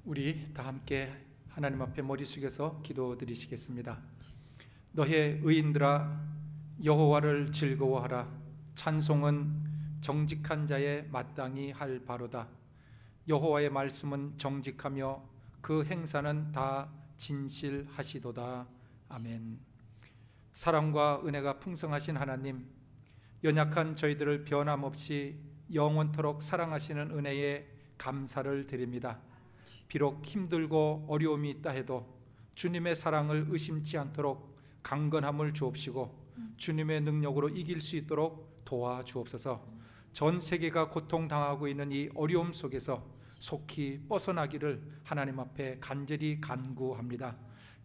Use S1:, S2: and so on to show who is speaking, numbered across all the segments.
S1: 우리 다 함께 하나님 앞에 머리 숙여서 기도드리시겠습니다. 너의 의인들아 여호와를 즐거워하라. 찬송은 정직한 자의 마땅히 할 바로다. 여호와의 말씀은 정직하며 그 행사는 다 진실하시도다. 아멘. 사랑과 은혜가 풍성하신 하나님, 연약한 저희들을 변함없이 영원토록 사랑하시는 은혜에 감사를 드립니다. 비록 힘들고 어려움이 있다 해도 주님의 사랑을 의심치 않도록 강건함을 주옵시고 주님의 능력으로 이길 수 있도록 도와주옵소서. 전 세계가 고통당하고 있는 이 어려움 속에서 속히 벗어나기를 하나님 앞에 간절히 간구합니다.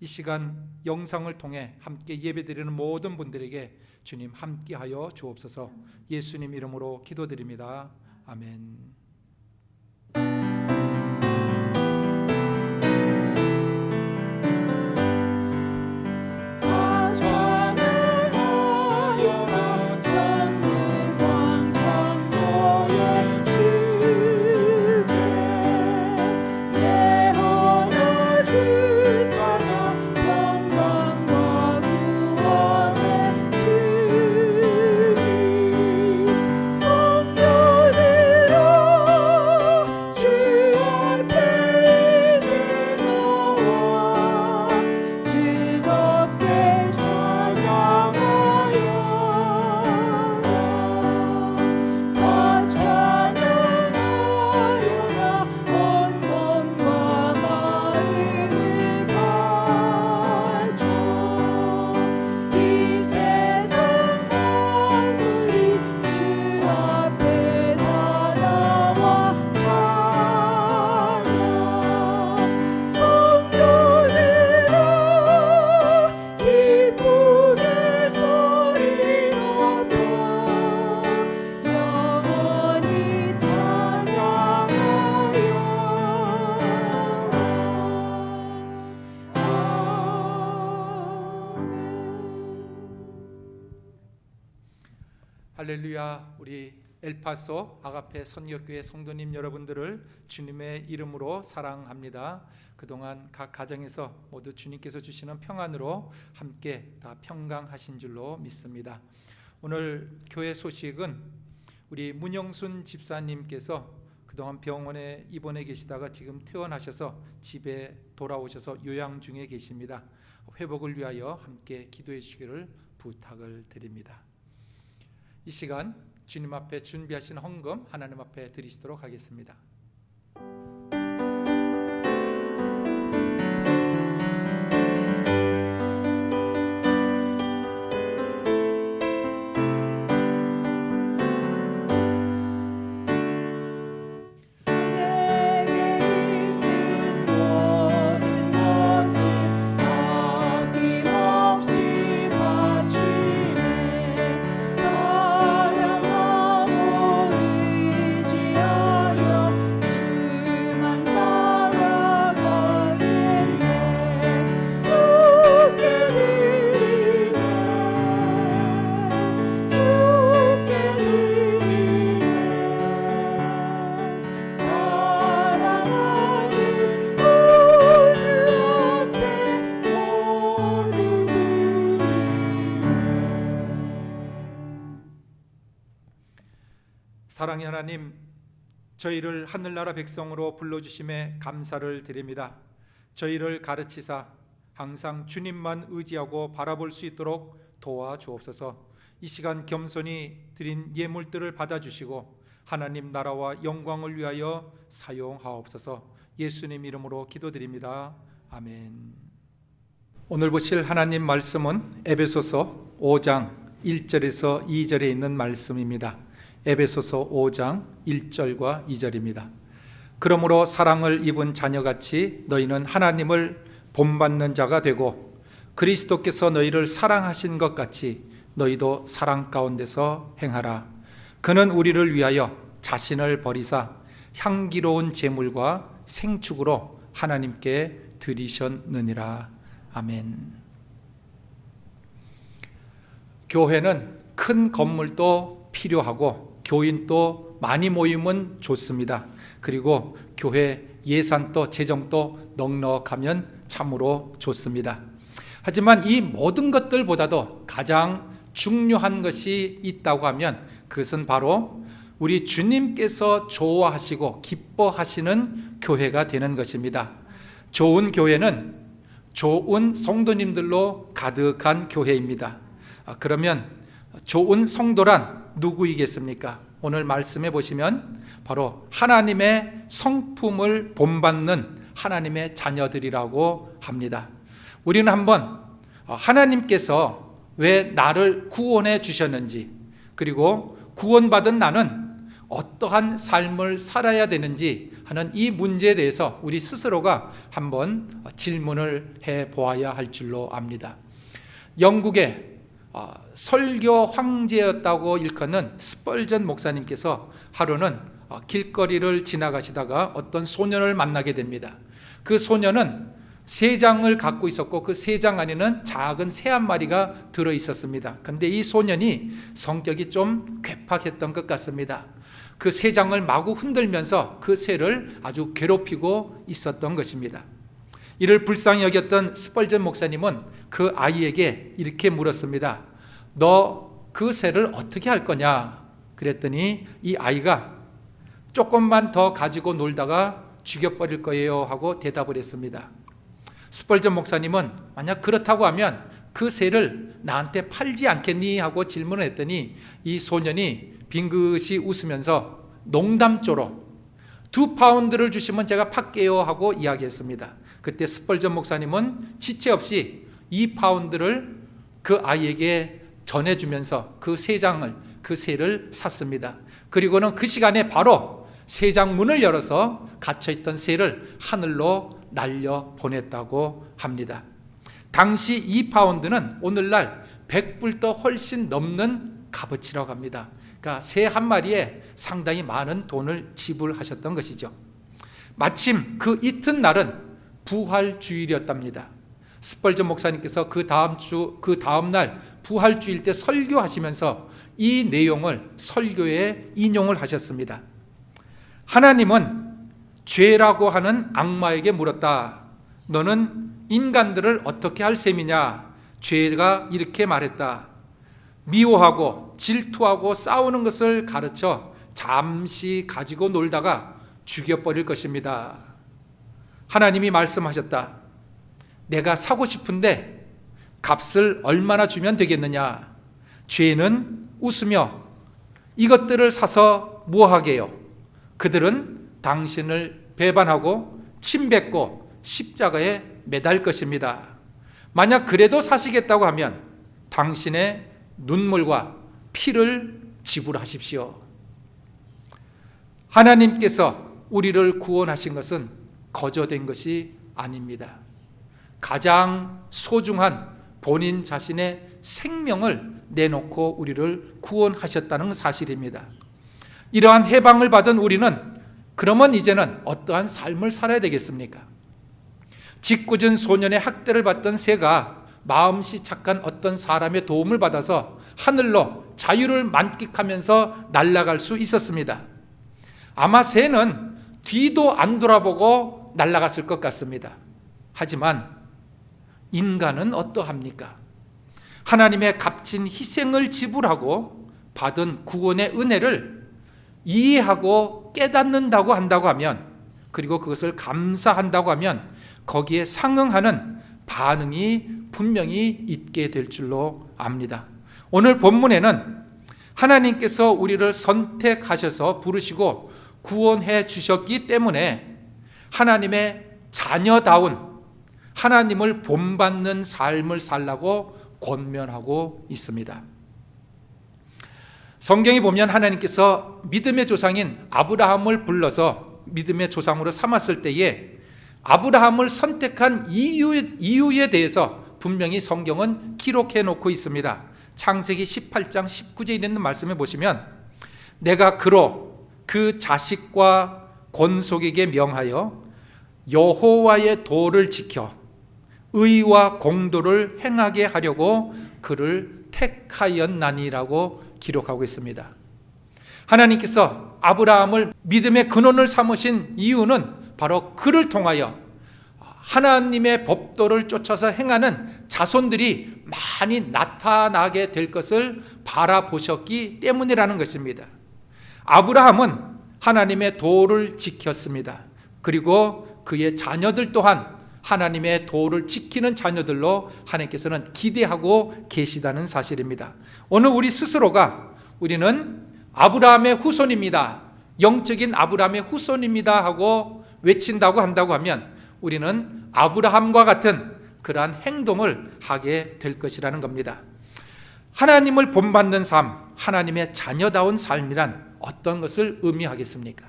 S1: 이 시간 영상을 통해 함께 예배드리는 모든 분들에게 주님 함께하여 주옵소서. 예수님 이름으로 기도드립니다. 아멘. 할렐루야. 우리 엘파소 아가페 선교교회 성도님 여러분들을 주님의 이름으로 사랑합니다. 그동안 각 가정에서 모두 주님께서 주시는 평안으로 함께 다 평강하신 줄로 믿습니다. 오늘 교회 소식은 우리 문영순 집사님께서 그동안 병원에 입원해 계시다가 지금 퇴원하셔서 집에 돌아오셔서 요양 중에 계십니다. 회복을 위하여 함께 기도해 주시기를 부탁을 드립니다. 이 시간 주님 앞에 준비하신 헌금 하나님 앞에 드리시도록 하겠습니다. 사랑의 하나님, 저희를 하늘나라 백성으로 불러주심에 감사를 드립니다. 저희를 가르치사 항상 주님만 의지하고 바라볼 수 있도록 도와주옵소서. 이 시간 겸손히 드린 예물들을 받아주시고 하나님 나라와 영광을 위하여 사용하옵소서. 예수님 이름으로 기도드립니다. 아멘. 오늘 보실 하나님 말씀은 에베소서 5장 1절에서 2절에 있는 말씀입니다. 에베소서 5장 1절과 2절입니다. 그러므로 사랑을 입은 자녀같이 너희는 하나님을 본받는 자가 되고 그리스도께서 너희를 사랑하신 것 같이 너희도 사랑 가운데서 행하라. 그는 우리를 위하여 자신을 버리사 향기로운 제물과 생축으로 하나님께 드리셨느니라. 아멘. 교회는 큰 건물도 필요하고 교인도 많이 모이면 좋습니다. 그리고 교회 예산도 재정도 넉넉하면 참으로 좋습니다. 하지만 이 모든 것들보다도 가장 중요한 것이 있다고 하면 그것은 바로 우리 주님께서 좋아하시고 기뻐하시는 교회가 되는 것입니다. 좋은 교회는 좋은 성도님들로 가득한 교회입니다. 그러면 좋은 성도란 누구이겠습니까? 오늘 말씀해 보시면 바로 하나님의 성품을 본받는 하나님의 자녀들이라고 합니다. 우리는 한번 하나님께서 왜 나를 구원해 주셨는지, 그리고 구원받은 나는 어떠한 삶을 살아야 되는지 하는 이 문제에 대해서 우리 스스로가 한번 질문을 해 보아야 할 줄로 압니다. 영국의 설교 황제였다고 일컫는 스펄전 목사님께서 하루는 길거리를 지나가시다가 어떤 소년을 만나게 됩니다. 그 소년은 세 장을 갖고 있었고 그 세 장 안에는 작은 새 한 마리가 들어 있었습니다. 그런데 이 소년이 성격이 좀 괴팍했던 것 같습니다. 그 새 장을 마구 흔들면서 그 새를 아주 괴롭히고 있었던 것입니다. 이를 불쌍히 여겼던 스펄전 목사님은 그 아이에게 이렇게 물었습니다. 너 그 새를 어떻게 할 거냐? 그랬더니 이 아이가 조금만 더 가지고 놀다가 죽여버릴 거예요 하고 대답을 했습니다. 스펄전 목사님은 만약 그렇다고 하면 그 새를 나한테 팔지 않겠니? 하고 질문을 했더니 이 소년이 빙긋이 웃으면서 농담조로 2파운드를 주시면 제가 팔게요 하고 이야기했습니다. 그때 스펄전 목사님은 지체 없이 2파운드를 그 아이에게 전해주면서 그 새를 샀습니다. 그리고는 그 시간에 바로 새장 문을 열어서 갇혀있던 새를 하늘로 날려 보냈다고 합니다. 당시 2파운드는 오늘날 100불도 훨씬 넘는 값어치라고 합니다. 그러니까 새 한 마리에 상당히 많은 돈을 지불하셨던 것이죠. 마침 그 이튿날은 부활주일이었답니다. 스펄전 목사님께서 그 다음 날 부활주일 때 설교하시면서 이 내용을 설교에 인용을 하셨습니다. 하나님은 죄라고 하는 악마에게 물었다. 너는 인간들을 어떻게 할 셈이냐? 죄가 이렇게 말했다. 미워하고 질투하고 싸우는 것을 가르쳐 잠시 가지고 놀다가 죽여버릴 것입니다. 하나님이 말씀하셨다. 내가 사고 싶은데 값을 얼마나 주면 되겠느냐? 죄는 웃으며 이것들을 사서 뭐하게요? 그들은 당신을 배반하고 침뱉고 십자가에 매달 것입니다. 만약 그래도 사시겠다고 하면 당신의 눈물과 피를 지불하십시오. 하나님께서 우리를 구원하신 것은 거저된 것이 아닙니다. 가장 소중한 본인 자신의 생명을 내놓고 우리를 구원하셨다는 사실입니다. 이러한 해방을 받은 우리는 그러면 이제는 어떠한 삶을 살아야 되겠습니까? 짓궂은 소년의 학대를 받던 새가 마음씨 착한 어떤 사람의 도움을 받아서 하늘로 자유를 만끽하면서 날아갈 수 있었습니다. 아마 새는 뒤도 안 돌아보고 날아갔을 것 같습니다. 하지만 인간은 어떠합니까? 하나님의 값진 희생을 지불하고 받은 구원의 은혜를 이해하고 깨닫는다고 한다고 하면, 그리고 그것을 감사한다고 하면 거기에 상응하는 반응이 분명히 있게 될 줄로 압니다. 오늘 본문에는 하나님께서 우리를 선택하셔서 부르시고 구원해 주셨기 때문에 하나님의 자녀다운 하나님을 본받는 삶을 살라고 권면하고 있습니다. 성경에 보면 하나님께서 믿음의 조상인 아브라함을 불러서 믿음의 조상으로 삼았을 때에 아브라함을 선택한 이유에 대해서 분명히 성경은 기록해 놓고 있습니다. 창세기 18장 19절에 있는 말씀에 보시면 내가 그로 그 자식과 권속에게 명하여 여호와의 도를 지켜 의와 공도를 행하게 하려고 그를 택하였나니라고 기록하고 있습니다. 하나님께서 아브라함을 믿음의 근원을 삼으신 이유는 바로 그를 통하여 하나님의 법도를 쫓아서 행하는 자손들이 많이 나타나게 될 것을 바라보셨기 때문이라는 것입니다. 아브라함은 하나님의 도를 지켰습니다. 그리고 그의 자녀들 또한 하나님의 도를 지키는 자녀들로 하나님께서는 기대하고 계시다는 사실입니다. 오늘 우리 스스로가 우리는 아브라함의 후손입니다, 영적인 아브라함의 후손입니다 하고 외친다고 한다고 하면 우리는 아브라함과 같은 그러한 행동을 하게 될 것이라는 겁니다. 하나님을 본받는 삶, 하나님의 자녀다운 삶이란 어떤 것을 의미하겠습니까?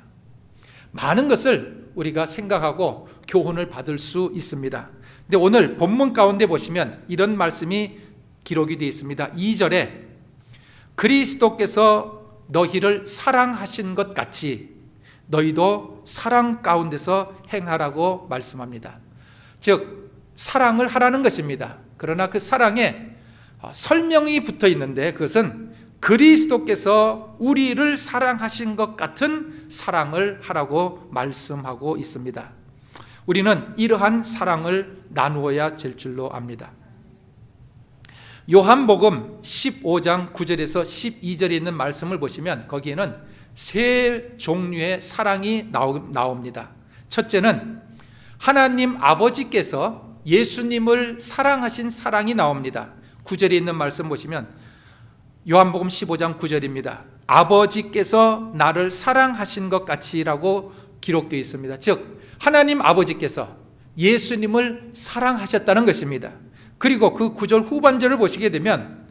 S1: 많은 것을 우리가 생각하고 교훈을 받을 수 있습니다. 근데 오늘 본문 가운데 보시면 이런 말씀이 기록이 되어 있습니다. 2절에 그리스도께서 너희를 사랑하신 것 같이 너희도 사랑 가운데서 행하라고 말씀합니다. 즉 사랑을 하라는 것입니다. 그러나 그 사랑에 설명이 붙어 있는데 그것은 그리스도께서 우리를 사랑하신 것 같은 사랑을 하라고 말씀하고 있습니다. 우리는 이러한 사랑을 나누어야 될 줄로 압니다. 요한복음 15장 9절에서 12절에 있는 말씀을 보시면 거기에는 세 종류의 사랑이 나옵니다. 첫째는 하나님 아버지께서 예수님을 사랑하신 사랑이 나옵니다. 9절에 있는 말씀 보시면 요한복음 15장 9절입니다. 아버지께서 나를 사랑하신 것 같이라고 기록되어 있습니다. 즉 하나님 아버지께서 예수님을 사랑하셨다는 것입니다. 그리고 그 9절 후반절을 보시게 되면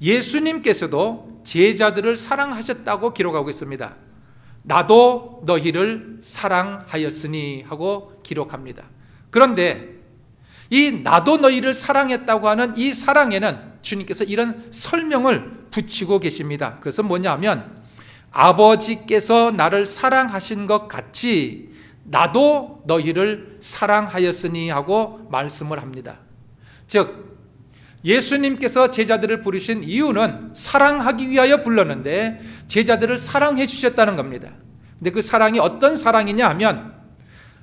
S1: 예수님께서도 제자들을 사랑하셨다고 기록하고 있습니다. 나도 너희를 사랑하였으니 하고 기록합니다. 그런데 이 나도 너희를 사랑했다고 하는 이 사랑에는 주님께서 이런 설명을 붙이고 계십니다. 그것은 뭐냐 하면 아버지께서 나를 사랑하신 것 같이 나도 너희를 사랑하였으니 하고 말씀을 합니다. 즉 예수님께서 제자들을 부르신 이유는 사랑하기 위하여 불렀는데 제자들을 사랑해 주셨다는 겁니다. 근데 그 사랑이 어떤 사랑이냐 하면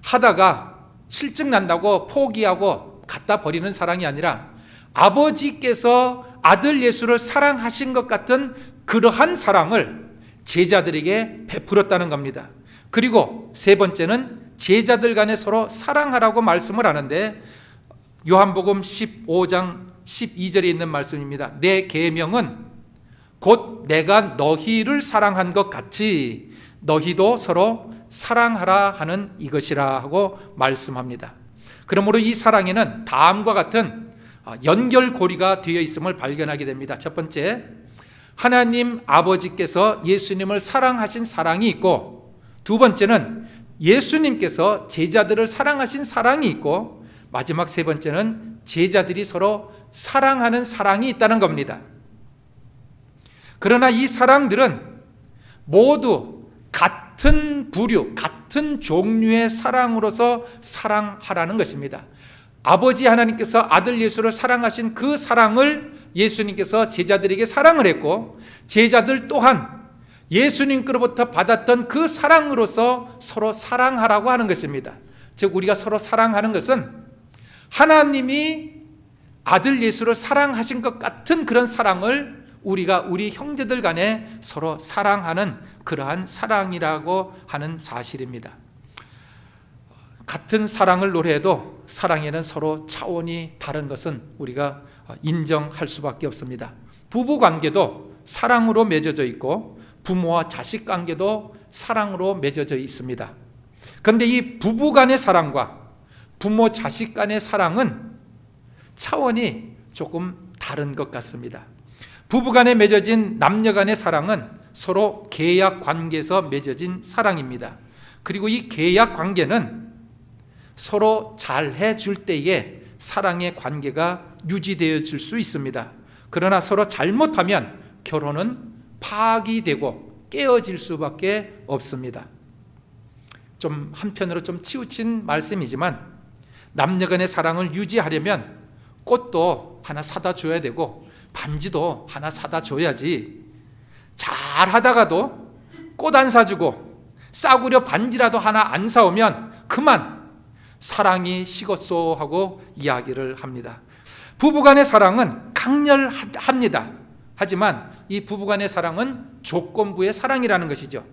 S1: 하다가 실증 난다고 포기하고 갖다 버리는 사랑이 아니라 아버지께서 아들 예수를 사랑하신 것 같은 그러한 사랑을 제자들에게 베풀었다는 겁니다. 그리고 세 번째는 제자들 간에 서로 사랑하라고 말씀을 하는데 요한복음 15장 12절에 있는 말씀입니다. 내 계명은 곧 내가 너희를 사랑한 것 같이 너희도 서로 사랑하라 하는 이것이라 하고 말씀합니다. 그러므로 이 사랑에는 다음과 같은 연결고리가 되어 있음을 발견하게 됩니다. 첫 번째, 하나님 아버지께서 예수님을 사랑하신 사랑이 있고, 두 번째는 예수님께서 제자들을 사랑하신 사랑이 있고, 마지막 세 번째는 제자들이 서로 사랑하는 사랑이 있다는 겁니다. 그러나 이 사랑들은 모두 같은 부류, 같은 종류의 사랑으로서 사랑하라는 것입니다. 아버지 하나님께서 아들 예수를 사랑하신 그 사랑을 예수님께서 제자들에게 사랑을 했고, 제자들 또한 예수님께로부터 받았던 그 사랑으로서 서로 사랑하라고 하는 것입니다. 즉 우리가 서로 사랑하는 것은 하나님이 아들 예수를 사랑하신 것 같은 그런 사랑을 우리가 우리 형제들 간에 서로 사랑하는 그러한 사랑이라고 하는 사실입니다. 같은 사랑을 노래해도 사랑에는 서로 차원이 다른 것은 우리가 인정할 수밖에 없습니다. 부부 관계도 사랑으로 맺어져 있고 부모와 자식 관계도 사랑으로 맺어져 있습니다. 그런데 이 부부 간의 사랑과 부모 자식 간의 사랑은 차원이 조금 다른 것 같습니다. 부부 간에 맺어진 남녀 간의 사랑은 서로 계약 관계에서 맺어진 사랑입니다. 그리고 이 계약 관계는 서로 잘해 줄 때에 사랑의 관계가 유지되어질 수 있습니다. 그러나 서로 잘못하면 결혼은 파기되고 깨어질 수밖에 없습니다. 좀 한편으로 좀 치우친 말씀이지만 남녀 간의 사랑을 유지하려면 꽃도 하나 사다 줘야 되고 반지도 하나 사다 줘야지, 잘 하다가도 꽃 안 사주고 싸구려 반지라도 하나 안 사오면 그만 사랑이 식었소 하고 이야기를 합니다. 부부간의 사랑은 강렬합니다. 하지만 이 부부간의 사랑은 조건부의 사랑이라는 것이죠.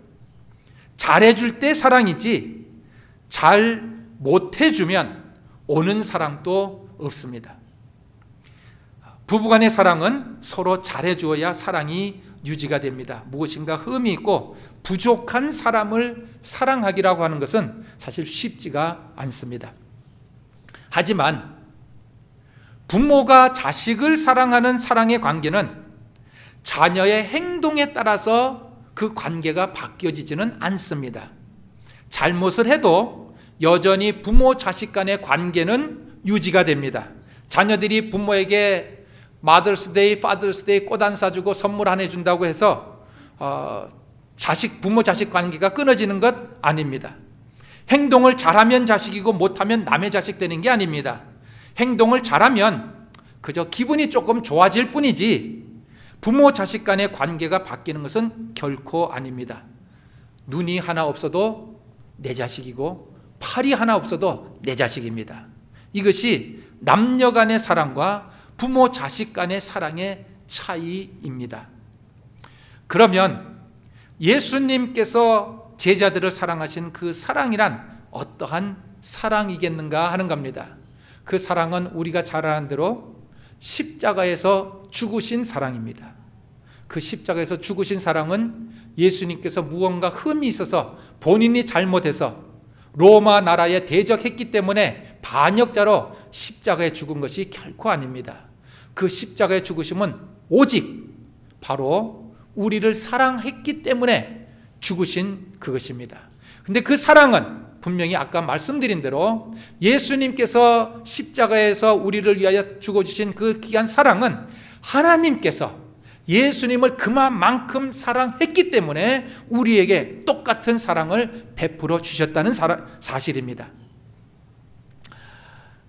S1: 잘해줄 때 사랑이지 잘 못해주면 오는 사랑도 없습니다. 부부간의 사랑은 서로 잘해주어야 사랑이 유지가 됩니다. 무엇인가 흠이 있고 부족한 사람을 사랑하기라고 하는 것은 사실 쉽지가 않습니다. 하지만 부모가 자식을 사랑하는 사랑의 관계는 자녀의 행동에 따라서 그 관계가 바뀌어지지는 않습니다. 잘못을 해도 여전히 부모 자식 간의 관계는 유지가 됩니다. 자녀들이 부모에게 마더스데이, 파더스데이 꽃 안 사주고 선물 안 해준다고 해서 부모 자식 관계가 끊어지는 것 아닙니다. 행동을 잘하면 자식이고 못하면 남의 자식 되는 게 아닙니다. 행동을 잘하면 그저 기분이 조금 좋아질 뿐이지 부모 자식 간의 관계가 바뀌는 것은 결코 아닙니다. 눈이 하나 없어도 내 자식이고 팔이 하나 없어도 내 자식입니다. 이것이 남녀 간의 사랑과 부모 자식 간의 사랑의 차이입니다. 그러면 예수님께서 제자들을 사랑하신 그 사랑이란 어떠한 사랑이겠는가 하는 겁니다. 그 사랑은 우리가 잘 아는 대로 십자가에서 죽으신 사랑입니다. 그 십자가에서 죽으신 사랑은 예수님께서 무언가 흠이 있어서 본인이 잘못해서 로마 나라에 대적했기 때문에 반역자로 십자가에 죽은 것이 결코 아닙니다. 그 십자가의 죽으심은 오직 바로 우리를 사랑했기 때문에 죽으신 그것입니다. 근데 그 사랑은 분명히 아까 말씀드린 대로 예수님께서 십자가에서 우리를 위하여 죽어주신 그 귀한 사랑은 하나님께서 예수님을 그만큼 사랑했기 때문에 우리에게 똑같은 사랑을 베풀어 주셨다는 사실입니다.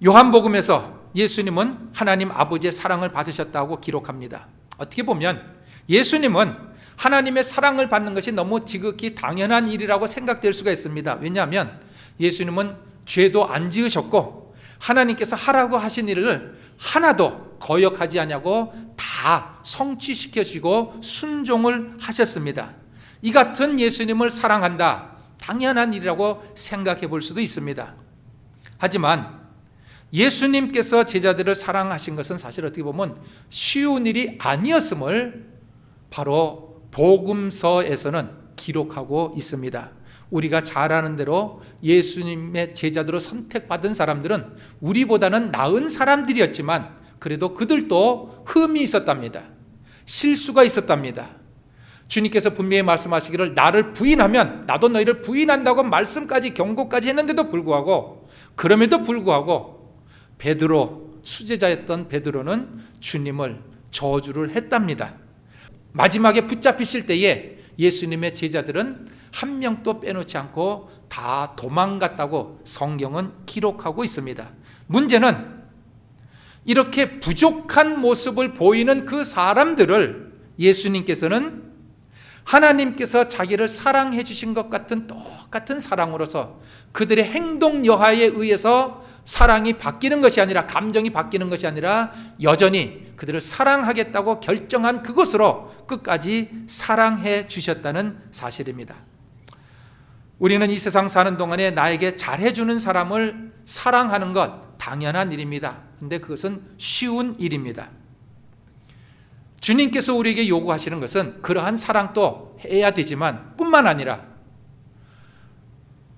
S1: 요한복음에서 예수님은 하나님 아버지의 사랑을 받으셨다고 기록합니다. 어떻게 보면 예수님은 하나님의 사랑을 받는 것이 너무 지극히 당연한 일이라고 생각될 수가 있습니다. 왜냐하면 예수님은 죄도 안 지으셨고 하나님께서 하라고 하신 일을 하나도 거역하지 않냐고 다 성취시켜주시고 순종을 하셨습니다. 이 같은 예수님을 사랑한다, 당연한 일이라고 생각해 볼 수도 있습니다. 하지만 예수님께서 제자들을 사랑하신 것은 사실 어떻게 보면 쉬운 일이 아니었음을 바로 복음서에서는 기록하고 있습니다. 우리가 잘 아는 대로 예수님의 제자들로 선택받은 사람들은 우리보다는 나은 사람들이었지만 그래도 그들도 흠이 있었답니다. 실수가 있었답니다. 주님께서 분명히 말씀하시기를 나를 부인하면 나도 너희를 부인한다고 말씀까지 경고까지 했는데도 불구하고 그럼에도 불구하고 베드로, 수제자였던 베드로는 주님을 저주를 했답니다. 마지막에 붙잡히실 때에 예수님의 제자들은 한 명도 빼놓지 않고 다 도망갔다고 성경은 기록하고 있습니다. 문제는 이렇게 부족한 모습을 보이는 그 사람들을 예수님께서는 하나님께서 자기를 사랑해 주신 것 같은 똑같은 사랑으로서 그들의 행동 여하에 의해서 사랑이 바뀌는 것이 아니라 감정이 바뀌는 것이 아니라 여전히 그들을 사랑하겠다고 결정한 그것으로 끝까지 사랑해 주셨다는 사실입니다. 우리는 이 세상 사는 동안에 나에게 잘해주는 사람을 사랑하는 것 당연한 일입니다. 근데 그것은 쉬운 일입니다. 주님께서 우리에게 요구하시는 것은 그러한 사랑도 해야 되지만 뿐만 아니라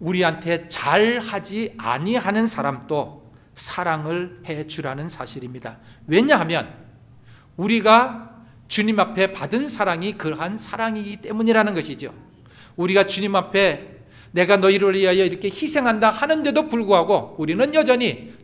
S1: 우리한테 잘하지 아니하는 사람도 사랑을 해주라는 사실입니다. 왜냐하면 우리가 주님 앞에 받은 사랑이 그러한 사랑이기 때문이라는 것이죠. 우리가 주님 앞에 내가 너희를 위하여 이렇게 희생한다 하는데도 불구하고 우리는 여전히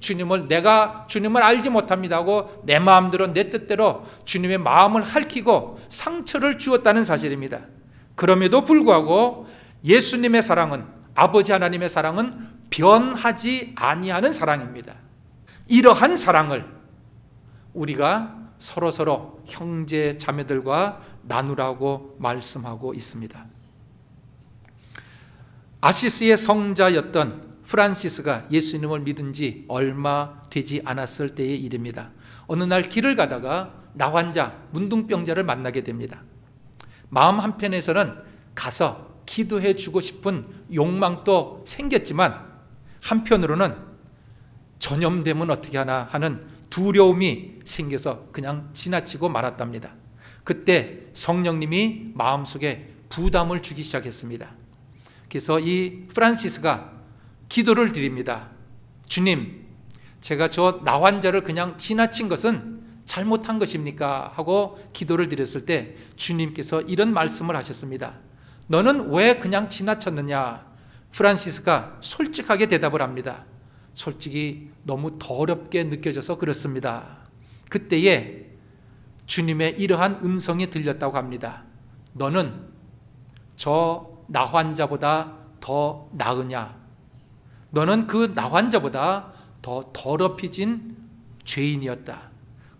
S1: 내가 주님을 알지 못합니다 하고 내 마음대로 내 뜻대로 주님의 마음을 핥히고 상처를 주었다는 사실입니다. 그럼에도 불구하고 예수님의 사랑은, 아버지 하나님의 사랑은 변하지 아니하는 사랑입니다. 이러한 사랑을 우리가 서로서로 형제 자매들과 나누라고 말씀하고 있습니다. 아시스의 성자였던 프란시스가 예수님을 믿은 지 얼마 되지 않았을 때의 일입니다. 어느 날 길을 가다가 나환자, 문둥병자를 만나게 됩니다. 마음 한편에서는 가서 기도해 주고 싶은 욕망도 생겼지만 한편으로는 전염되면 어떻게 하나 하는 두려움이 생겨서 그냥 지나치고 말았답니다. 그때 성령님이 마음속에 부담을 주기 시작했습니다. 그래서 이 프란시스가 기도를 드립니다. 주님, 제가 저 나환자를 그냥 지나친 것은 잘못한 것입니까? 하고 기도를 드렸을 때 주님께서 이런 말씀을 하셨습니다. 너는 왜 그냥 지나쳤느냐? 프란시스가 솔직하게 대답을 합니다. 솔직히 너무 더럽게 느껴져서 그렇습니다. 그때에 주님의 이러한 음성이 들렸다고 합니다. 너는 저 나환자보다 더 나으냐? 너는 그 나환자보다 더 더럽혀진 죄인이었다.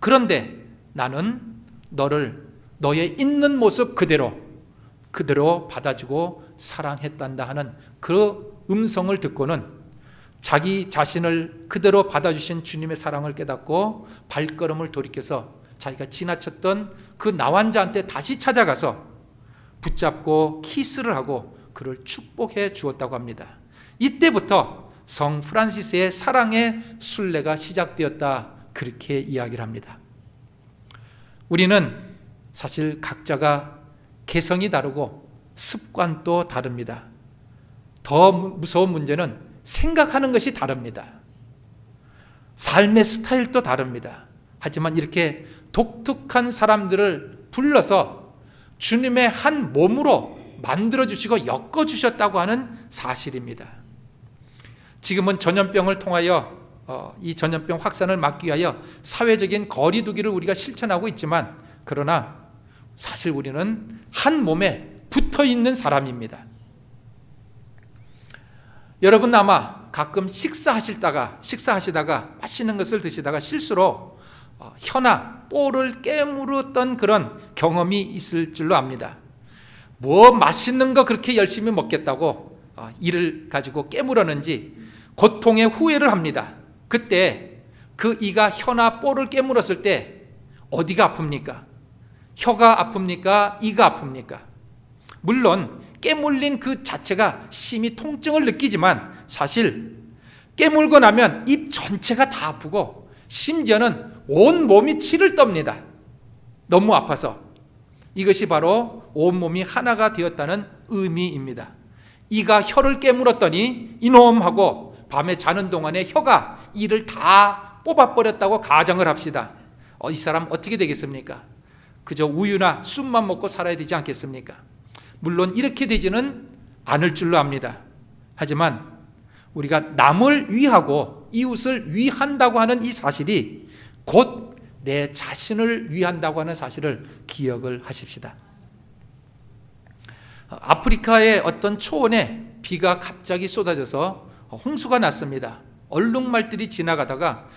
S1: 그런데 나는 너를 너의 있는 모습 그대로 받아주고 사랑했단다 하는 그 음성을 듣고는 자기 자신을 그대로 받아주신 주님의 사랑을 깨닫고 발걸음을 돌이켜서 자기가 지나쳤던 그 나환자한테 다시 찾아가서 붙잡고 키스를 하고 그를 축복해 주었다고 합니다. 이때부터 성 프란시스의 사랑의 순례가 시작되었다, 그렇게 이야기를 합니다. 우리는 사실 각자가 개성이 다르고 습관도 다릅니다. 더 무서운 문제는 생각하는 것이 다릅니다. 삶의 스타일도 다릅니다. 하지만 이렇게 독특한 사람들을 불러서 주님의 한 몸으로 만들어주시고 엮어주셨다고 하는 사실입니다. 지금은 전염병을 통하여 이 전염병 확산을 막기 위하여 사회적인 거리 두기를 우리가 실천하고 있지만, 그러나 사실 우리는 한 몸에 붙어 있는 사람입니다. 여러분 아마 가끔 식사하시다가 맛있는 것을 드시다가 실수로 혀나 뽀를 깨물었던 그런 경험이 있을 줄로 압니다. 뭐 맛있는 거 그렇게 열심히 먹겠다고 이를 가지고 깨물었는지 고통의 후회를 합니다. 그때 그 이가 혀나 뽀를 깨물었을 때 어디가 아픕니까? 혀가 아픕니까? 이가 아픕니까? 물론 깨물린 그 자체가 심히 통증을 느끼지만 사실 깨물고 나면 입 전체가 다 아프고 심지어는 온 몸이 치를 떱니다. 너무 아파서. 이것이 바로 온몸이 하나가 되었다는 의미입니다. 이가 혀를 깨물었더니 이놈하고 밤에 자는 동안에 혀가 이를 다 뽑아버렸다고 가정을 합시다. 이 사람 어떻게 되겠습니까? 그저 우유나 쑥만 먹고 살아야 되지 않겠습니까? 물론 이렇게 되지는 않을 줄로 압니다. 하지만 우리가 남을 위하고 이웃을 위한다고 하는 이 사실이 곧 내 자신을 위한다고 하는 사실을 기억을 하십시다. 아프리카의 어떤 초원에 비가 갑자기 쏟아져서 홍수가 났습니다. 얼룩말들이 지나가다가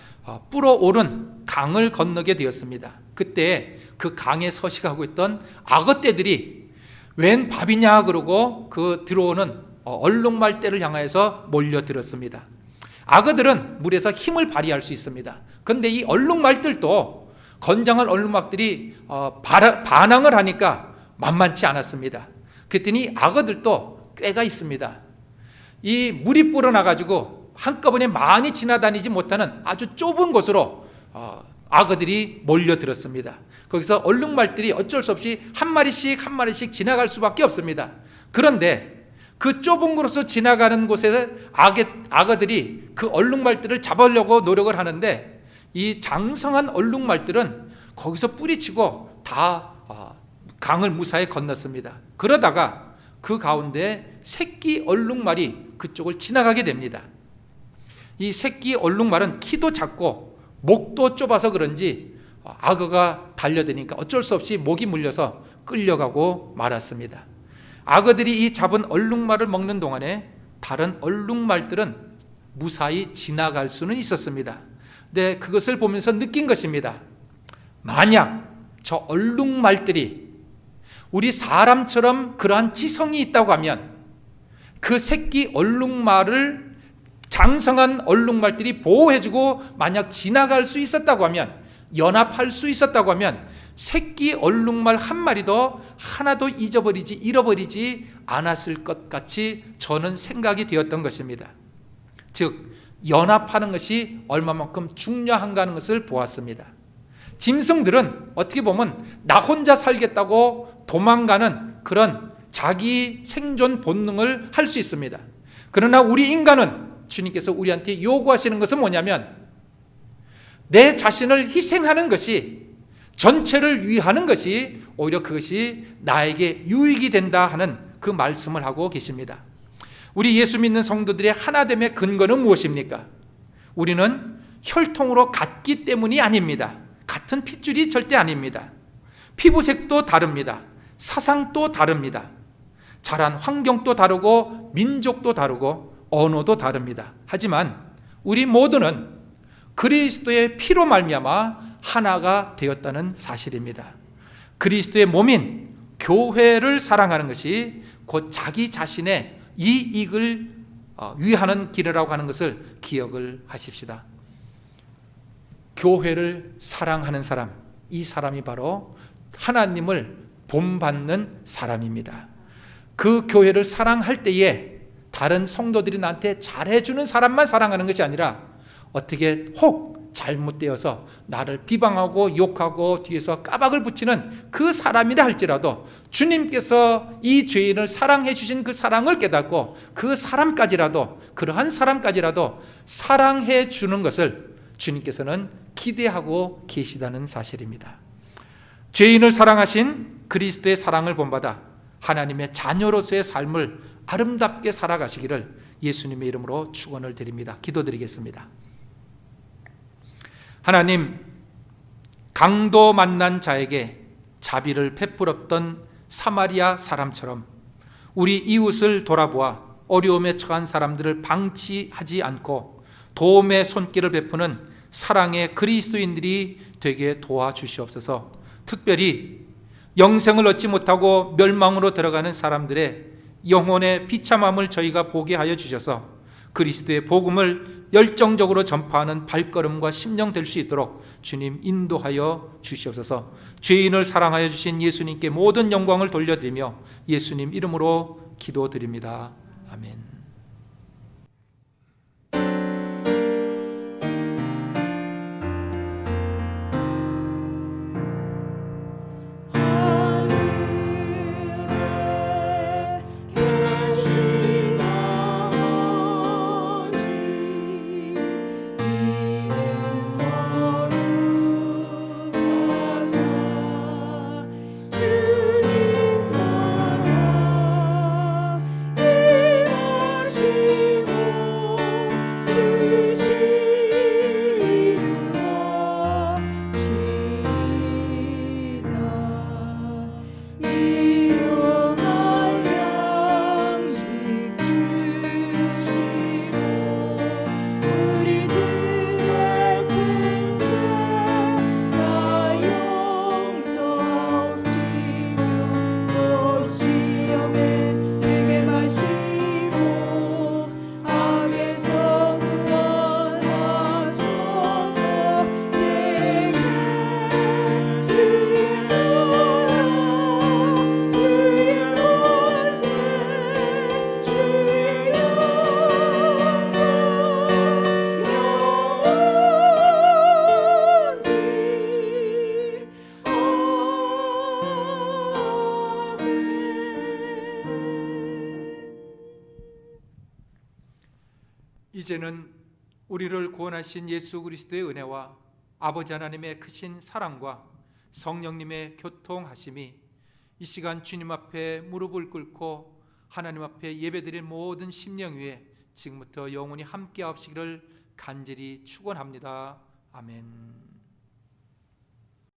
S1: 불어오른 강을 건너게 되었습니다. 그때 그 강에 서식하고 있던 악어떼들이 웬 밥이냐 그러고 그 들어오는 얼룩말떼를 향하여서 몰려들었습니다. 악어들은 물에서 힘을 발휘할 수 있습니다. 그런데 이 얼룩말들도 건장한 얼룩말들이 반항을 하니까 만만치 않았습니다. 그랬더니 악어들도 꾀가 있습니다. 이 물이 불어나가지고 한꺼번에 많이 지나다니지 못하는 아주 좁은 곳으로 악어들이 몰려들었습니다. 거기서 얼룩말들이 어쩔 수 없이 한 마리씩 지나갈 수밖에 없습니다. 그런데 그 좁은 곳으로 지나가는 곳에 악어들이 그 얼룩말들을 잡으려고 노력을 하는데 이 장성한 얼룩말들은 거기서 뿌리치고 다 강을 무사히 건넜습니다. 그러다가 그 가운데 새끼 얼룩말이 그쪽을 지나가게 됩니다. 이 새끼 얼룩말은 키도 작고 목도 좁아서 그런지 악어가 달려드니까 어쩔 수 없이 목이 물려서 끌려가고 말았습니다. 악어들이 이 잡은 얼룩말을 먹는 동안에 다른 얼룩말들은 무사히 지나갈 수는 있었습니다. 근데 그것을 보면서 느낀 것입니다. 만약 저 얼룩말들이 우리 사람처럼 그러한 지성이 있다고 하면 그 새끼 얼룩말을 장성한 얼룩말들이 보호해주고 만약 지나갈 수 있었다고 하면, 연합할 수 있었다고 하면 새끼 얼룩말 한 마리도 하나도 잃어버리지 않았을 것 같이 저는 생각이 되었던 것입니다. 즉 연합하는 것이 얼마만큼 중요한가 하는 것을 보았습니다. 짐승들은 어떻게 보면 나 혼자 살겠다고 도망가는 그런 자기 생존 본능을 할 수 있습니다. 그러나 우리 인간은 주님께서 우리한테 요구하시는 것은 뭐냐면, 내 자신을 희생하는 것이, 전체를 위하는 것이 오히려 그것이 나에게 유익이 된다 하는 그 말씀을 하고 계십니다. 우리 예수 믿는 성도들의 하나됨의 근거는 무엇입니까? 우리는 혈통으로 같기 때문이 아닙니다. 같은 핏줄이 절대 아닙니다. 피부색도 다릅니다. 사상도 다릅니다. 자란 환경도 다르고 민족도 다르고 언어도 다릅니다. 하지만 우리 모두는 그리스도의 피로 말미암아 하나가 되었다는 사실입니다. 그리스도의 몸인 교회를 사랑하는 것이 곧 자기 자신의 이익을 위하는 길이라고 하는 것을 기억을 하십시다. 교회를 사랑하는 사람, 이 사람이 바로 하나님을 본받는 사람입니다. 그 교회를 사랑할 때에 다른 성도들이 나한테 잘해주는 사람만 사랑하는 것이 아니라, 어떻게 혹 잘못되어서 나를 비방하고 욕하고 뒤에서 까박을 붙이는 그 사람이라 할지라도 주님께서 이 죄인을 사랑해 주신 그 사랑을 깨닫고 그 사람까지라도, 그러한 사람까지라도 사랑해 주는 것을 주님께서는 기대하고 계시다는 사실입니다. 죄인을 사랑하신 그리스도의 사랑을 본받아 하나님의 자녀로서의 삶을 아름답게 살아가시기를 예수님의 이름으로 축원을 드립니다. 기도드리겠습니다. 하나님, 강도 만난 자에게 자비를 베풀었던 사마리아 사람처럼 우리 이웃을 돌아보아 어려움에 처한 사람들을 방치하지 않고 도움의 손길을 베푸는 사랑의 그리스도인들이 되게 도와주시옵소서. 특별히 영생을 얻지 못하고 멸망으로 들어가는 사람들의 영혼의 비참함을 저희가 보게 하여 주셔서 그리스도의 복음을 열정적으로 전파하는 발걸음과 심령 될 수 있도록 주님 인도하여 주시옵소서. 죄인을 사랑하여 주신 예수님께 모든 영광을 돌려드리며 예수님 이름으로 기도드립니다. 아멘. 이제는 우리를 구원하신 예수 그리스도의 은혜와 아버지 하나님의 크신 사랑과 성령님의 교통하심이 이 시간 주님 앞에 무릎을 꿇고 하나님 앞에 예배드릴 모든 심령 위에 지금부터 영원히 함께 하시기를 간절히 축원합니다. 아멘.